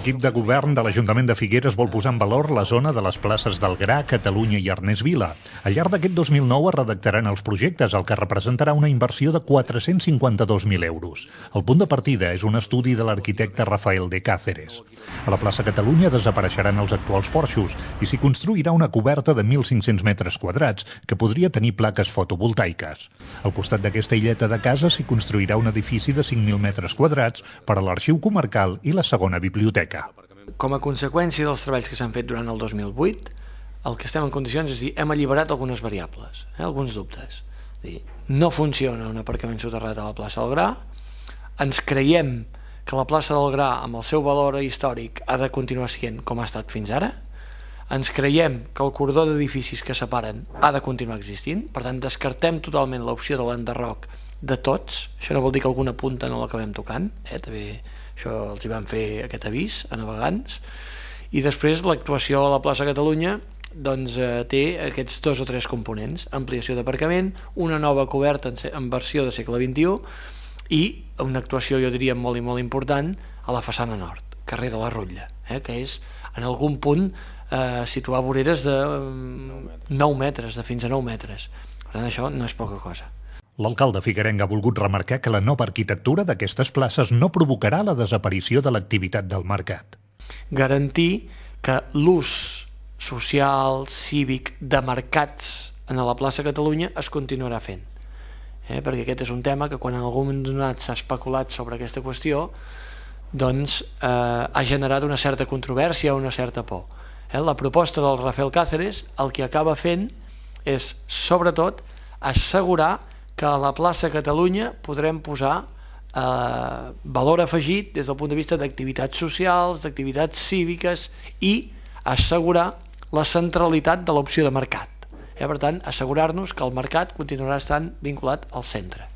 L'equip de govern de l'Ajuntament de Figueres vol posar en valor la zona de les places del Gra, Catalunya i Ernest Vila. Al llarg d'aquest 2009 es redactaran els projectes, el que representarà una inversió de 452.000 euros. El punt de partida és un estudi de l'arquitecte Rafael de Cáceres. A la plaça Catalunya desapareixeran els actuals porxos i s'hi construirà una coberta de 1.500 metres quadrats que podria tenir plaques fotovoltaiques. Al costat d'aquesta illeta de casa s'hi construirà un edifici de 5.000 metres quadrats per a l'Arxiu Comarcal i la segona biblioteca. Com a conseqüència dels treballs que s'han fet durant el 2008, el que estem en condicions és dir, hem alliberat algunes variables, alguns dubtes. No funciona un aparcament soterrat a la plaça del Gra, ens creiem que la plaça del Gra, amb el seu valor històric, ha de continuar sent com ha estat fins ara, ens creiem que el cordó d'edificis que separen ha de continuar existint, per tant descartem totalment l'opció de l'enderroc de tots, això no vol dir que alguna punta no l'acabem tocant, també això els hi van fer aquest avís a navegants, i després l'actuació a la plaça Catalunya doncs, té aquests 2 o 3 components: ampliació d'aparcament, una nova coberta en versió de segle XXI i una actuació, jo diria, molt i molt important a la façana nord, carrer de la Rotlla, que és en algun punt situar voreres de 9 metres, de fins a 9 metres. Per tant, això no és poca cosa. L'alcalde figuerenc ha volgut remarcar que la nova arquitectura d'aquestes places no provocarà la desaparició de l'activitat del mercat. Garantir que l'ús social, cívic, de mercats a la plaça Catalunya es continuarà fent. Perquè aquest és un tema que quan en algun moment donat s'ha especulat sobre aquesta qüestió doncs ha generat una certa controvèrsia o una certa por. La proposta del Rafael Cáceres el que acaba fent és, sobretot, assegurar que a la plaça Catalunya podrem posar valor afegit des del punt de vista d'activitats socials, d'activitats cíviques i assegurar la centralitat de l'opció de mercat. Per tant, assegurar-nos que el mercat continuarà estant vinculat al centre.